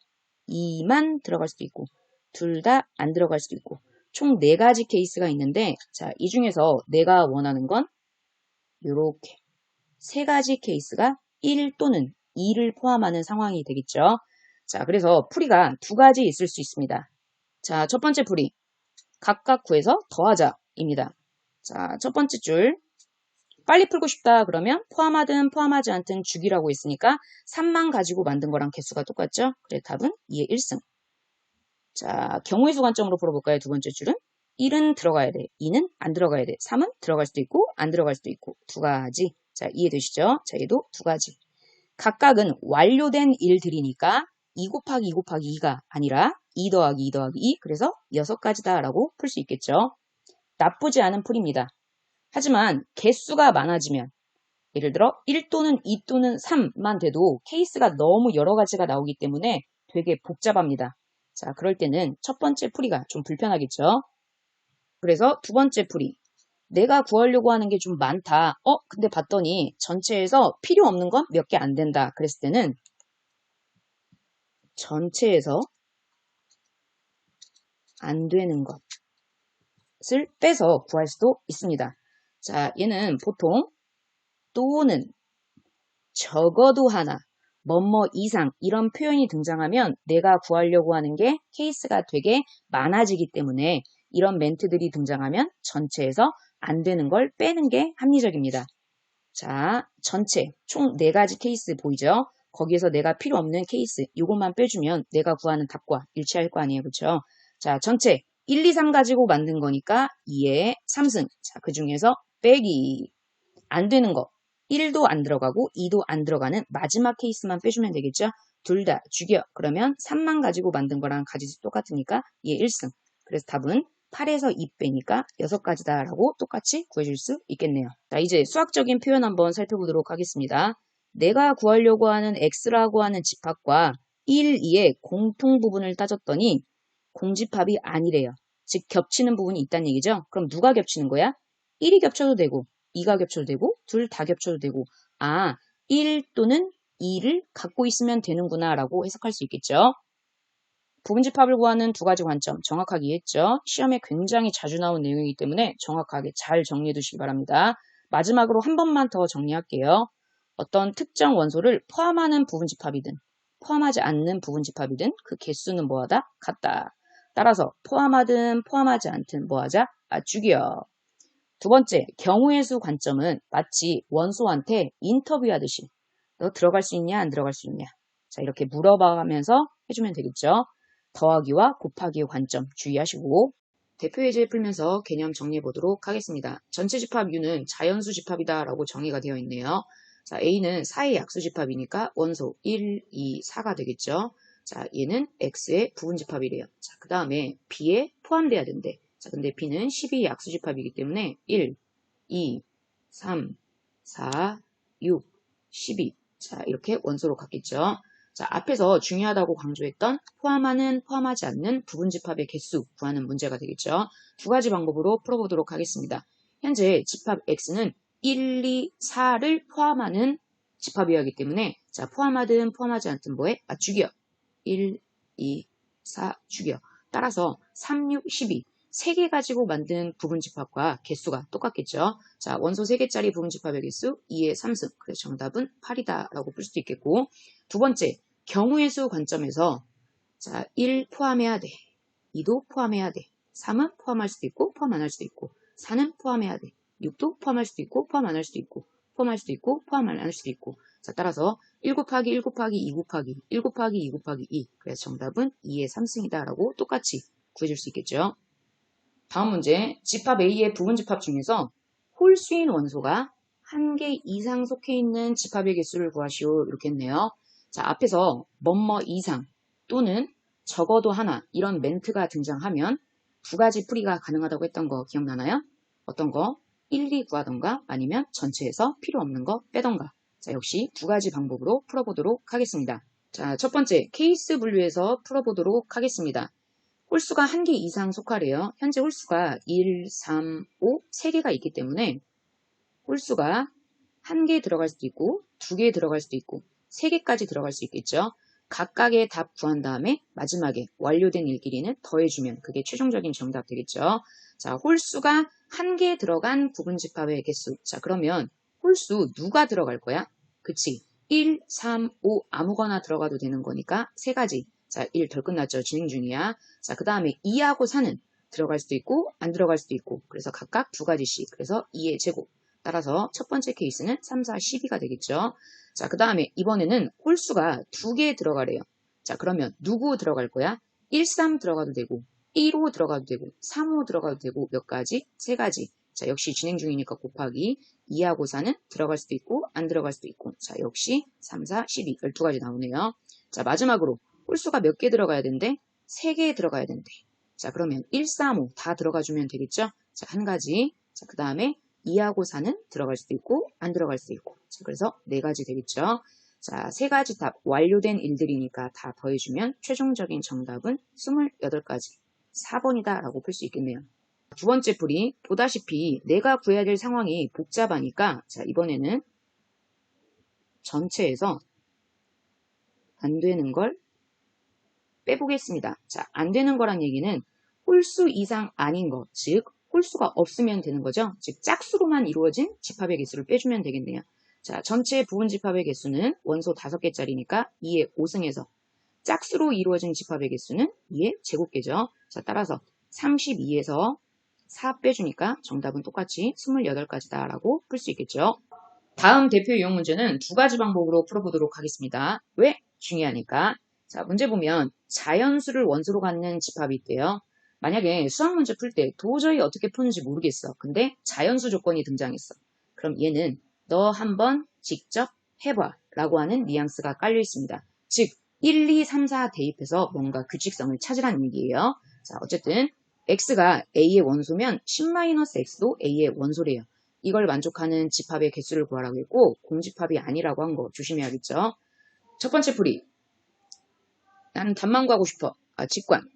2만 들어갈 수도 있고 둘 다 안 들어갈 수도 있고 총 4가지 케이스가 있는데 자, 이 중에서 내가 원하는 건 이렇게 3가지 케이스가 1 또는 2를 포함하는 상황이 되겠죠. 자, 그래서 풀이가 2가지 있을 수 있습니다. 자, 첫 번째 풀이 각각 구해서 더하자입니다. 자, 첫 번째 줄 빨리 풀고 싶다 그러면 포함하든 포함하지 않든 주기라고 했으니까 3만 가지고 만든 거랑 개수가 똑같죠? 그래 답은 2의 1승. 자, 경우의 수 관점으로 풀어볼까요? 두 번째 줄은 1은 들어가야 돼. 2는 안 들어가야 돼. 3은 들어갈 수도 있고 안 들어갈 수도 있고 두 가지. 자, 이해되시죠? 자, 얘도 두 가지. 각각은 완료된 일들이니까 2 곱하기 2 곱하기 2가 아니라 2 더하기 2 더하기 2 그래서 6가지다 라고 풀 수 있겠죠. 나쁘지 않은 풀입니다. 하지만 개수가 많아지면 예를 들어 1 또는 2 또는 3만 돼도 케이스가 너무 여러 가지가 나오기 때문에 되게 복잡합니다. 자, 그럴 때는 첫 번째 풀이가 좀 불편하겠죠. 그래서 두 번째 풀이 내가 구하려고 하는 게 좀 많다. 근데 봤더니 전체에서 필요 없는 건 몇 개 안 된다. 그랬을 때는 전체에서 안 되는 것을 빼서 구할 수도 있습니다. 자, 얘는 보통 또는 적어도 하나, 뭐뭐 이상 이런 표현이 등장하면 내가 구하려고 하는 게 케이스가 되게 많아지기 때문에 이런 멘트들이 등장하면 전체에서 안 되는 걸 빼는 게 합리적입니다. 자, 전체 총 4가지 케이스 보이죠? 거기에서 내가 필요 없는 케이스 이것만 빼주면 내가 구하는 답과 일치할 거 아니에요. 그렇죠? 자, 전체 1, 2, 3 가지고 만든 거니까 2의 3승. 자, 그 중에서 빼기 안 되는 거 1도 안 들어가고 2도 안 들어가는 마지막 케이스만 빼주면 되겠죠? 둘 다 죽여. 그러면 3만 가지고 만든 거랑 가지수 똑같으니까 2의 1승. 그래서 답은 8에서 2 빼니까 6가지다 라고 똑같이 구해줄 수 있겠네요. 자, 이제 수학적인 표현 한번 살펴보도록 하겠습니다. 내가 구하려고 하는 x라고 하는 집합과 1, 2의 공통 부분을 따졌더니 공집합이 아니래요. 즉 겹치는 부분이 있다는 얘기죠. 그럼 누가 겹치는 거야? 1이 겹쳐도 되고 2가 겹쳐도 되고 둘 다 겹쳐도 되고 1 또는 2를 갖고 있으면 되는구나 라고 해석할 수 있겠죠. 부분집합을 구하는 두 가지 관점 정확하게 이해했죠? 시험에 굉장히 자주 나온 내용이기 때문에 정확하게 잘 정리해 두시기 바랍니다. 마지막으로 한 번만 더 정리할게요. 어떤 특정 원소를 포함하는 부분집합이든 포함하지 않는 부분집합이든 그 개수는 뭐하다? 같다. 따라서 포함하든 포함하지 않든 뭐하자? 맞추기요. 두 번째, 경우의 수 관점은 마치 원소한테 인터뷰하듯이 너 들어갈 수 있냐 안 들어갈 수 있냐 자 이렇게 물어봐가면서 해주면 되겠죠. 더하기와 곱하기의 관점 주의하시고 대표 예제 풀면서 개념 정리해 보도록 하겠습니다. 전체 집합 U는 자연수 집합이다 라고 정의가 되어 있네요. 자 A는 4의 약수 집합이니까 원소 1, 2, 4가 되겠죠. 자 얘는 X의 부분 집합이래요. 자 그 다음에 B에 포함돼야 된대. 자 근데 B는 12의 약수 집합이기 때문에 1, 2, 3, 4, 6, 12 자 이렇게 원소로 갖겠죠. 자 앞에서 중요하다고 강조했던 포함하는 포함하지 않는 부분집합의 개수 구하는 문제가 되겠죠. 두 가지 방법으로 풀어보도록 하겠습니다. 현재 집합 X는 1, 2, 4를 포함하는 집합이어야 하기 때문에 자 포함하든 포함하지 않든 뭐에? 맞추기요. 1, 2, 4 죽여. 따라서 3, 6, 12 3개 가지고 만든 부분집합과 개수가 똑같겠죠. 자, 원소 3개짜리 부분집합의 개수 2의 3승. 그래서 정답은 8이다 라고 풀 수도 있겠고 두 번째, 경우의 수 관점에서 자, 1 포함해야 돼. 2도 포함해야 돼. 3은 포함할 수도 있고 포함 안 할 수도 있고 4는 포함해야 돼. 6도 포함할 수도 있고 포함 안 할 수도 있고 포함할 수도 있고 포함 안 할 수도 있고 자, 따라서 1 곱하기 1 곱하기 2 곱하기 1 곱하기 2 곱하기 2 그래서 정답은 2의 3승이다 라고 똑같이 구해줄 수 있겠죠. 다음 문제, 집합 A의 부분집합 중에서 홀수인 원소가 한 개 이상 속해 있는 집합의 개수를 구하시오 이렇게 했네요. 자, 앞에서 뭐뭐 이상 또는 적어도 하나 이런 멘트가 등장하면 두 가지 풀이가 가능하다고 했던 거 기억나나요? 어떤 거? 1, 2 구하던가 아니면 전체에서 필요 없는 거 빼던가. 자, 역시 두 가지 방법으로 풀어보도록 하겠습니다. 자, 첫 번째 케이스 분류해서 풀어보도록 하겠습니다. 홀수가 한 개 이상 속하래요. 현재 홀수가 1, 3, 5, 3개가 있기 때문에 홀수가 한 개 들어갈 수도 있고 2개 들어갈 수도 있고 3개까지 들어갈 수 있겠죠. 각각의 답 구한 다음에 마지막에 완료된 일끼리는 더해주면 그게 최종적인 정답 되겠죠. 자, 홀수가 한 개 들어간 부분집합의 개수. 자, 그러면 홀수 누가 들어갈 거야? 그치. 1, 3, 5 아무거나 들어가도 되는 거니까 세 가지. 자, 1 덜 끝났죠. 진행 중이야. 자, 그 다음에 2하고 4는 들어갈 수도 있고 안 들어갈 수도 있고 그래서 각각 두 가지씩. 그래서 2의 제곱. 따라서 첫 번째 케이스는 3, 4, 12가 되겠죠. 자, 그 다음에 이번에는 홀수가 두 개 들어가래요. 자, 그러면 누구 들어갈 거야? 1, 3 들어가도 되고 1, 5 들어가도 되고 3, 5 들어가도 되고 몇 가지? 세 가지. 자, 역시 진행 중이니까 곱하기 2하고 4는 들어갈 수도 있고 안 들어갈 수도 있고 자, 역시 3, 4, 12 12가지 나오네요. 자, 마지막으로 홀수가 몇 개 들어가야 된대? 3개 들어가야 된대. 자, 그러면 1, 3, 5 다 들어가주면 되겠죠? 자, 한 가지. 자, 그 다음에 2하고 4는 들어갈 수도 있고 안 들어갈 수도 있고 자, 그래서 4가지 되겠죠. 자, 3가지 답 완료된 일들이니까 다 더해주면 최종적인 정답은 28가지 4번이다 라고 풀 수 있겠네요. 두 번째 풀이 보다시피 내가 구해야 될 상황이 복잡하니까 자, 이번에는 전체에서 안 되는 걸 빼보겠습니다. 자, 안 되는 거란 얘기는 홀수 이상 아닌 거, 즉 홀수가 없으면 되는 거죠. 즉 짝수로만 이루어진 집합의 개수를 빼주면 되겠네요. 자, 전체 부분 집합의 개수는 원소 5개짜리니까 2의 5승에서 짝수로 이루어진 집합의 개수는 2의 제곱개죠. 자, 따라서 32에서 4 빼주니까 정답은 똑같이 28가지다 라고 풀 수 있겠죠. 다음 대표 유형 문제는 두 가지 방법으로 풀어보도록 하겠습니다. 왜? 중요하니까. 자, 문제 보면 자연수를 원소로 갖는 집합이 있대요. 만약에 수학 문제 풀 때 도저히 어떻게 푸는지 모르겠어. 근데 자연수 조건이 등장했어. 그럼 얘는 너 한번 직접 해봐 라고 하는 뉘앙스가 깔려 있습니다. 즉 1, 2, 3, 4 대입해서 뭔가 규칙성을 찾으라는 얘기예요. 자, 어쨌든 x가 a의 원소면 10-x도 a의 원소래요. 이걸 만족하는 집합의 개수를 구하라고 했고 공집합이 아니라고 한 거 조심해야겠죠. 첫 번째 풀이 나는 답만 구하고 싶어. 직관.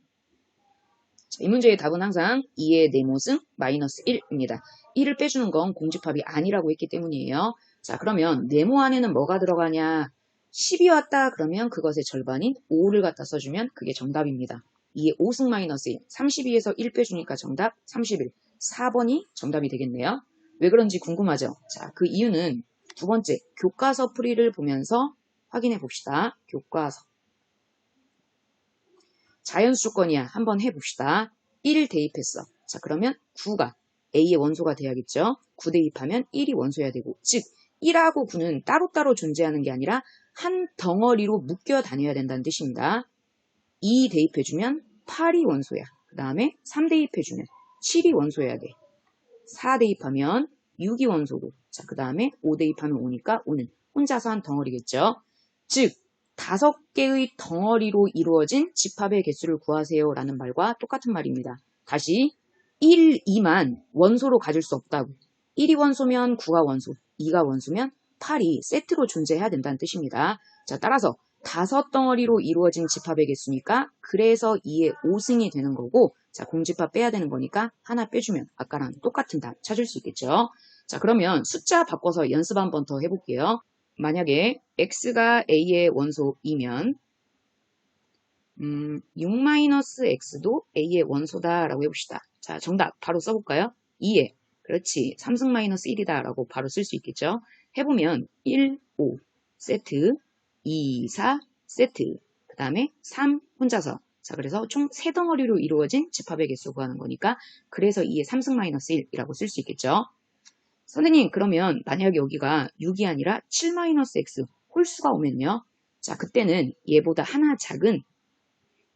자, 이 문제의 답은 항상 2의 네모승 마이너스 1입니다. 1을 빼주는 건 공집합이 아니라고 했기 때문이에요. 자, 그러면 네모 안에는 뭐가 들어가냐? 10이 왔다 그러면 그것의 절반인 5를 갖다 써주면 그게 정답입니다. 2의 5승 마이너스 1, 32에서 1 빼주니까 정답 31, 4번이 정답이 되겠네요. 왜 그런지 궁금하죠? 자, 그 이유는 두 번째, 교과서 풀이를 보면서 확인해 봅시다. 교과서. 자연수 조건이야. 한번 해봅시다. 1 대입했어. 자, 그러면 9가 A의 원소가 돼야겠죠? 9 대입하면 1이 원소여야 되고, 즉 1하고 9는 따로따로 존재하는 게 아니라 한 덩어리로 묶여 다녀야 된다는 뜻입니다. 2 대입해주면 8이 원소야. 그 다음에 3 대입해주면 7이 원소여야 돼. 4 대입하면 6이 원소고, 자, 그 다음에 5 대입하면 5니까 5는 혼자서 한 덩어리겠죠? 즉 5개의 덩어리로 이루어진 집합의 개수를 구하세요 라는 말과 똑같은 말입니다. 다시 1, 2만 원소로 가질 수 없다고. 1이 원소면 9가 원소, 2가 원소면 8이 세트로 존재해야 된다는 뜻입니다. 자, 따라서 5덩어리로 이루어진 집합의 개수니까 그래서 2의 5승이 되는 거고, 자, 공집합 빼야 되는 거니까 하나 빼주면 아까랑 똑같은 답 찾을 수 있겠죠. 자, 그러면 숫자 바꿔서 연습 한번 더 해볼게요. 만약에 x가 a의 원소이면 6-x도 a의 원소다라고 해봅시다. 자, 정답 바로 써볼까요? 2에 그렇지 3승-1이다 라고 바로 쓸 수 있겠죠. 해보면 1, 5 세트, 2, 4 세트, 그 다음에 3 혼자서. 자, 그래서 총 3덩어리로 이루어진 집합의 개수 구하는 거니까 그래서 2의 3승-1이라고 쓸 수 있겠죠. 선생님, 그러면 만약에 여기가 6이 아니라 7-x 홀수가 오면요. 자, 그때는 얘보다 하나 작은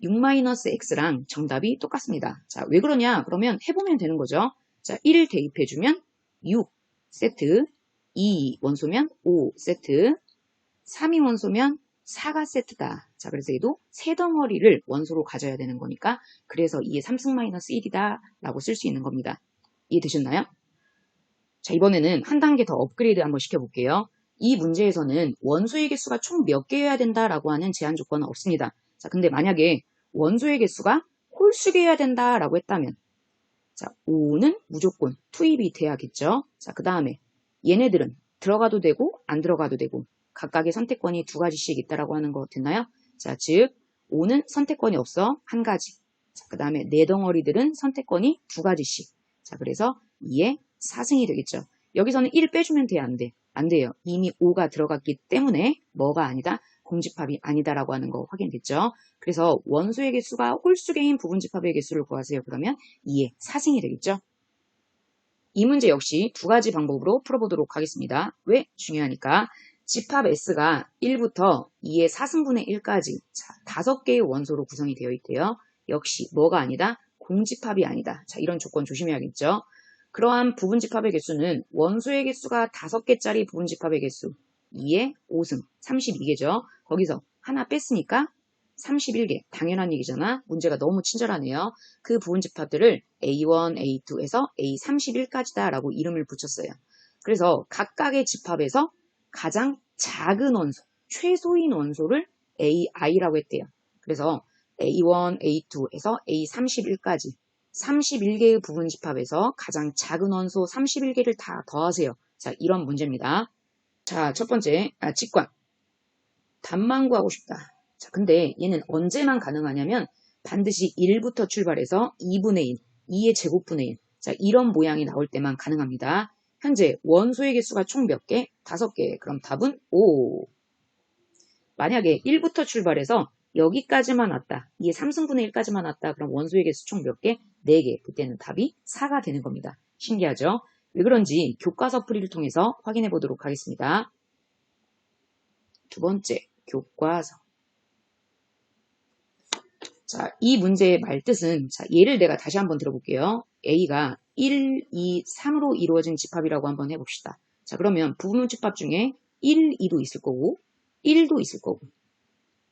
6-x랑 정답이 똑같습니다. 자, 왜 그러냐? 그러면 해보면 되는 거죠. 자, 1 대입해주면 6 세트, 2 원소면 5 세트, 3이 원소면 4가 세트다. 자, 그래서 얘도 3덩어리를 원소로 가져야 되는 거니까 그래서 2의 3승-1이다 라고 쓸 수 있는 겁니다. 이해되셨나요? 자, 이번에는 한 단계 더 업그레이드 한번 시켜볼게요. 이 문제에서는 원소의 개수가 총 몇 개여야 된다라고 하는 제한 조건은 없습니다. 자, 근데 만약에 원소의 개수가 홀수개여야 된다라고 했다면, 자, 5는 무조건 투입이 돼야겠죠. 자, 그 다음에 얘네들은 들어가도 되고 안 들어가도 되고 각각의 선택권이 2가지씩 있다라고 하는 거 됐나요? 자, 즉 5는 선택권이 없어 한 가지. 자, 그 다음에 네 덩어리들은 선택권이 2가지씩. 자, 그래서 2의 4승이 되겠죠. 여기서는 1 빼주면 돼, 안 돼? 안 돼요. 이미 5가 들어갔기 때문에 뭐가 아니다? 공집합이 아니다라고 하는 거 확인됐죠? 그래서 원소의 개수가 홀수개인 부분집합의 개수를 구하세요. 그러면 2의 4승이 되겠죠? 이 문제 역시 2가지 방법으로 풀어보도록 하겠습니다. 왜? 중요하니까. 집합 S가 1부터 2의 4승분의 1까지 5개의 원소로 구성이 되어 있대요. 역시 뭐가 아니다? 공집합이 아니다. 자, 이런 조건 조심해야겠죠? 그러한 부분집합의 개수는 원소의 개수가 5개짜리 부분집합의 개수 2의 5승 32개죠. 거기서 하나 뺐으니까 31개. 당연한 얘기잖아. 문제가 너무 친절하네요. 그 부분집합들을 A1, A2에서 A31까지다 라고 이름을 붙였어요. 그래서 각각의 집합에서 가장 작은 원소, 최소인 원소를 AI라고 했대요. 그래서 A1, A2에서 A31까지 31개의 부분집합에서 가장 작은 원소 31개를 다 더하세요. 자, 이런 문제입니다. 자, 첫 번째, 직관. 답만 구하고 싶다. 자, 근데 얘는 언제만 가능하냐면 반드시 1부터 출발해서 2분의 1, 2의 제곱분의 1. 자, 이런 모양이 나올 때만 가능합니다. 현재 원소의 개수가 총 몇 개? 5개. 그럼 답은 5. 만약에 1부터 출발해서 여기까지만 왔다. 2의 3승분의 1까지만 왔다. 그럼 원소의 개수 총 몇 개? 4개. 그때는 답이 4가 되는 겁니다. 신기하죠? 왜 그런지 교과서 풀이를 통해서 확인해 보도록 하겠습니다. 두 번째, 교과서. 자, 이 문제의 말뜻은, 자, 얘를 내가 다시 한번 들어볼게요. A가 1, 2, 3으로 이루어진 집합이라고 한번 해봅시다. 자, 그러면 부분집합 중에 1, 2도 있을 거고, 1도 있을 거고,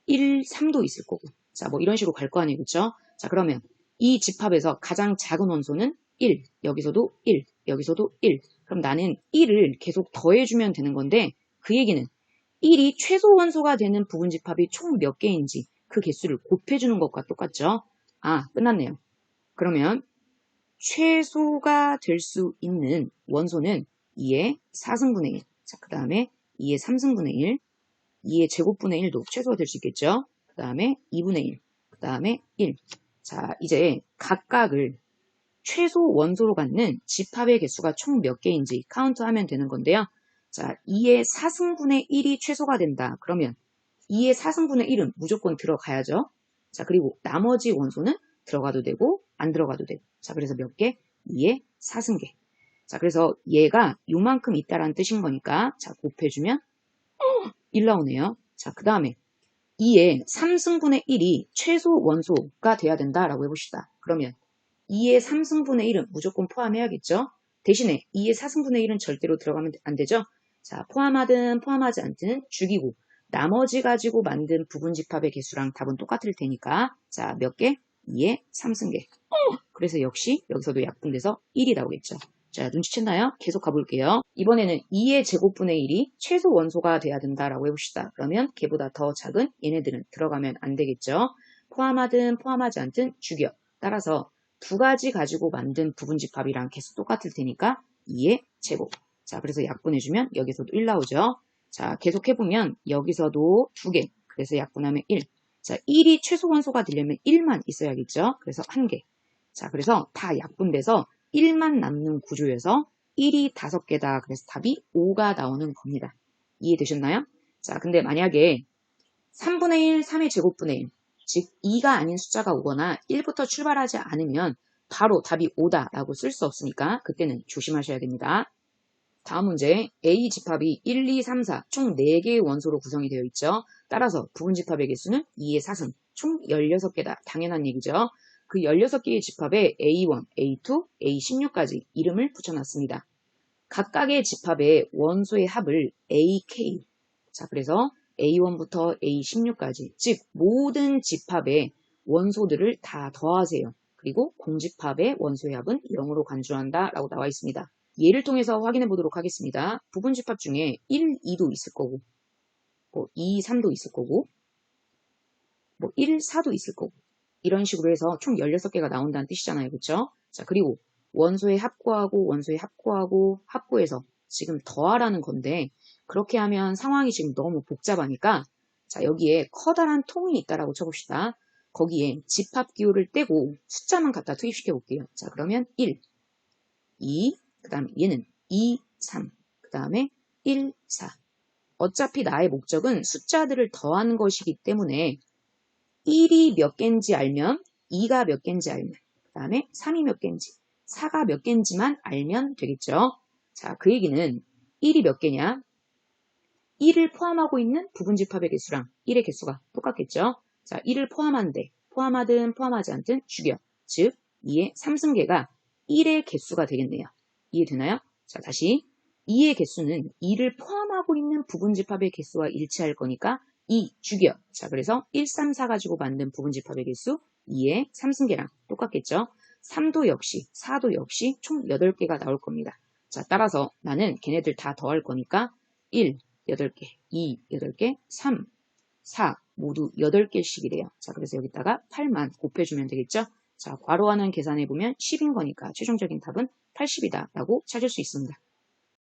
1, 3도 있을 거고. 자, 뭐 이런 식으로 갈 거 아니에요, 그쵸? 자, 그러면 이 집합에서 가장 작은 원소는 1, 여기서도 1, 여기서도 1. 그럼 나는 1을 계속 더해주면 되는 건데, 그 얘기는 1이 최소 원소가 되는 부분집합이 총 몇 개인지 그 개수를 곱해주는 것과 똑같죠? 아, 끝났네요. 그러면 최소가 될 수 있는 원소는 2의 4승분의 1. 자, 그 다음에 2의 3승분의 1. 2의 제곱분의 1도 최소가 될 수 있겠죠. 그 다음에 2분의 1. 그 다음에 1. 자, 이제 각각을 최소 원소로 갖는 집합의 개수가 총 몇 개인지 카운트하면 되는 건데요. 자, 2의 4승분의 1이 최소가 된다. 그러면 2의 4승분의 1은 무조건 들어가야죠. 자, 그리고 나머지 원소는 들어가도 되고 안 들어가도 되고. 자, 그래서 몇 개? 2의 4승계. 자, 그래서 얘가 요만큼 있다라는 뜻인 거니까 자, 곱해주면 1 나오네요. 자, 그 다음에 2의 3승분의 1이 최소 원소가 돼야 된다라고 해봅시다. 그러면 2의 3승분의 1은 무조건 포함해야겠죠. 대신에 2의 4승분의 1은 절대로 들어가면 안 되죠. 자, 포함하든 포함하지 않든 죽이고 나머지 가지고 만든 부분집합의 개수랑 답은 똑같을 테니까 자, 몇 개? 2의 3승계. 그래서 역시 여기서도 약분돼서 1이 나오겠죠. 자, 눈치챘나요? 계속 가볼게요. 이번에는 2의 제곱분의 1이 최소 원소가 돼야 된다라고 해봅시다. 그러면 걔보다 더 작은 얘네들은 들어가면 안 되겠죠. 포함하든 포함하지 않든 죽여. 따라서 두 가지 가지고 만든 부분집합이랑 개수 똑같을 테니까 2의 제곱. 자, 그래서 약분해주면 여기서도 1 나오죠. 자, 계속 해보면 여기서도 2개. 그래서 약분하면 1. 자, 1이 최소 원소가 되려면 1만 있어야겠죠. 그래서 1개. 자, 그래서 다 약분돼서 1만 남는 구조여서 1이 5개다. 그래서 답이 5가 나오는 겁니다. 이해되셨나요? 자, 근데 만약에 3분의 1, 3의 제곱분의 1, 즉 2가 아닌 숫자가 오거나 1부터 출발하지 않으면 바로 답이 5다라고 쓸 수 없으니까 그때는 조심하셔야 됩니다. 다음 문제, A 집합이 1, 2, 3, 4 총 4개의 원소로 구성이 되어 있죠. 따라서 부분집합의 개수는 2의 4승, 총 16개다. 당연한 얘기죠. 그 16개의 집합에 A1, A2, A16까지 이름을 붙여놨습니다. 각각의 집합의 원소의 합을 AK. 자, 그래서 A1부터 A16까지, 즉 모든 집합의 원소들을 다 더하세요. 그리고 공집합의 원소의 합은 0으로 간주한다 라고 나와 있습니다. 예를 통해서 확인해 보도록 하겠습니다. 부분집합 중에 1, 2도 있을 거고, 2, 3도 있을 거고, 1, 4도 있을 거고, 이런 식으로 해서 총 16개가 나온다는 뜻이잖아요. 그렇죠? 자, 그리고 원소의 합구하고 원소의 합구하고 합구해서 지금 더하라는 건데 그렇게 하면 상황이 지금 너무 복잡하니까 자, 여기에 커다란 통이 있다라고 쳐봅시다. 거기에 집합 기호를 떼고 숫자만 갖다 투입시켜 볼게요. 자, 그러면 1, 2, 그 다음에 얘는 2, 3, 그 다음에 1, 4. 어차피 나의 목적은 숫자들을 더하는 것이기 때문에 1이 몇 개인지 알면 2가 몇 개인지 알면 그 다음에 3이 몇 개인지 4가 몇 개인지만 알면 되겠죠. 자, 그 얘기는 1이 몇 개냐? 1을 포함하고 있는 부분집합의 개수랑 1의 개수가 똑같겠죠. 자, 1을 포함한데 포함하든 포함하지 않든 죽여. 즉 2의 3승계가 1의 개수가 되겠네요. 이해되나요? 자, 다시 2의 개수는 2를 포함하고 있는 부분집합의 개수와 일치할 거니까 2 죽여. 자, 그래서 1, 3, 4 가지고 만든 부분집합의 개수 2의 3승계랑 똑같겠죠. 3도 역시 4도 역시 총 8개가 나올 겁니다. 자, 따라서 나는 걔네들 다 더할 거니까 1, 8개, 2, 8개, 3, 4 모두 8개씩이래요. 자, 그래서 여기다가 8만 곱해주면 되겠죠. 자, 괄호하는 계산해보면 10인 거니까 최종적인 답은 80이다 라고 찾을 수 있습니다.